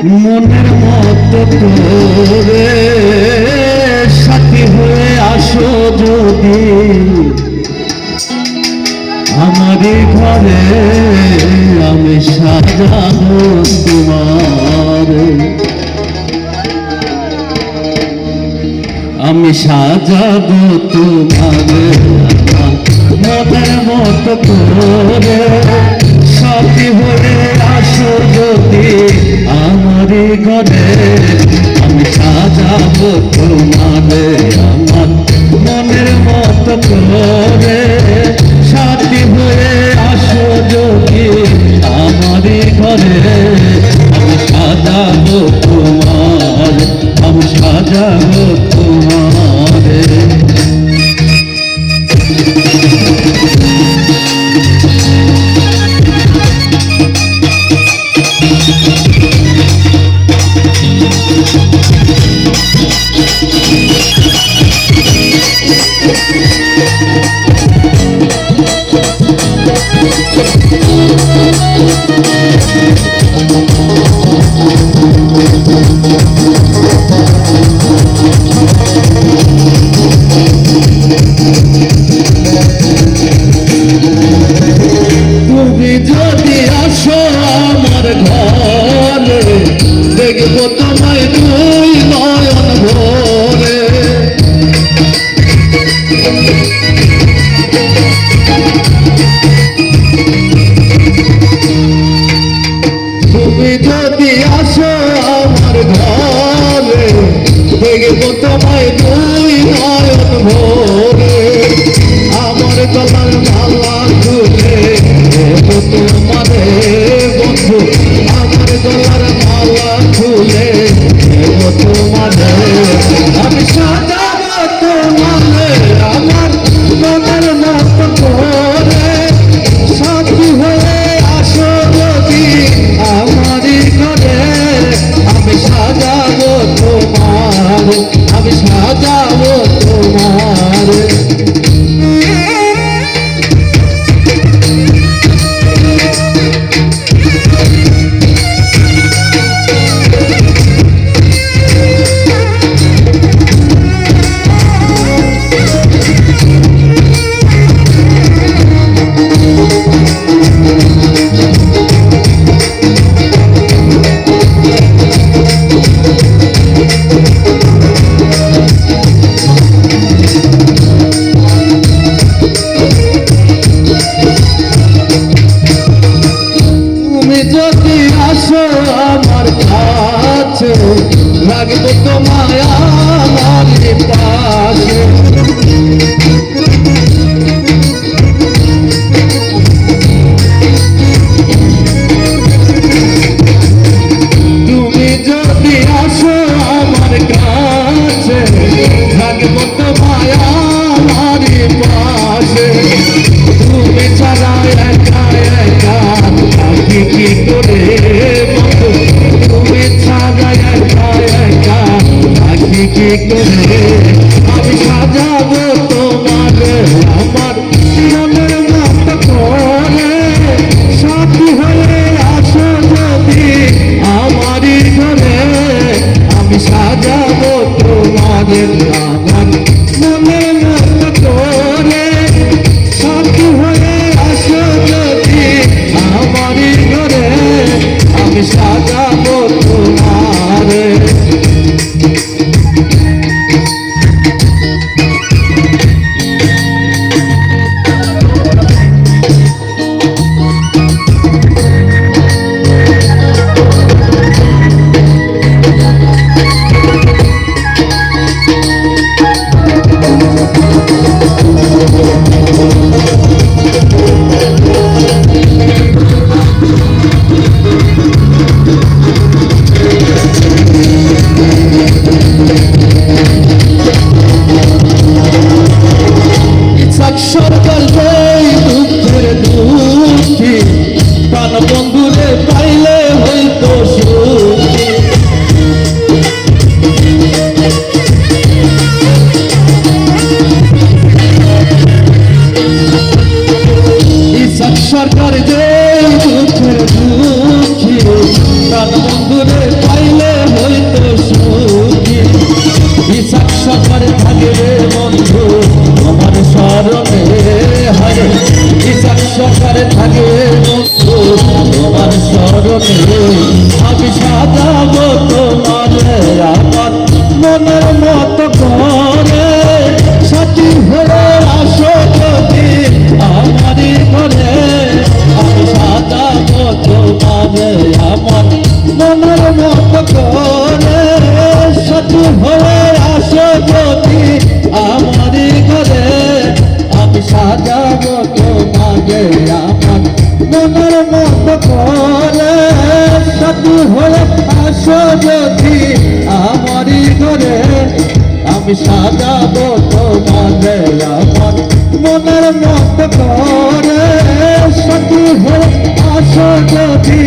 মনের মতো করে সাথী হয়ে আসো যদি আমারই ঘরে, আমি সাজাবো তোমার, আমি সাজাবো তোমার মনের মতো করে সাথী হয়ে আসো যদি আমারই ঘরে, আমি সাজাবো তোমারে আমার মনের মতো করে সাথী হয়ে আসো যদি আমারই ঘরে, আমি সাজাবো তোমার, আমি সাজাবো তোমারে। তুমি যদি আসো আমার ঘরে, দেখবো তোমায় দুই নয়ন ভরে। তুমি যদি আসো আমার ঘরে, দেখবো তোমায় দুই নয়ন ভরে। আমার গলার মালা খুলে দেবো তোমারে বন্ধু, আমার গলার মালা খুলে দেবো তোমারে, আমি সাজাবো তোমারে আমার মনের মতো করে সাথী হয়ে আসো যদি আমারই ঘরে, আমি সাজাবো তোমার, আমি সাজাবো তোমার। যদি আসো আমার কাছে, রাখবো তোমায় আমার পাশে। তুমি যদি আসো আমার কাছে, রাখবো তোমায় আমার পাশে। তুমি ছাড়া একা একা কি করে বন্ধু, তুমি ছাড়া একা একা থাকি কি করে, আমি সাজাবো তোমার আমার মনের মতো করে সাথী হয়ে আসো যদি আমারই ঘরে, আমি সাজাবো তোমাদের আমার তোমার স্মরণে আমি সাজাবো তোমারে আমার মনের মতো করে সাথী হয়ে আসো যদি আমারই ঘরে আমি সাজাবো তোমারে আমার মনের মতো করে সাথী হয়ে আসো যদি আমারই ঘরে আমি সাজাবো তোমাকে আমার মনের মতো করে সাথী হয়ে আসো যদি আমারই ঘরে আমি সাজাবো তোমাকে আমার মনের মতো করে সাথী হয়ে আসো যদি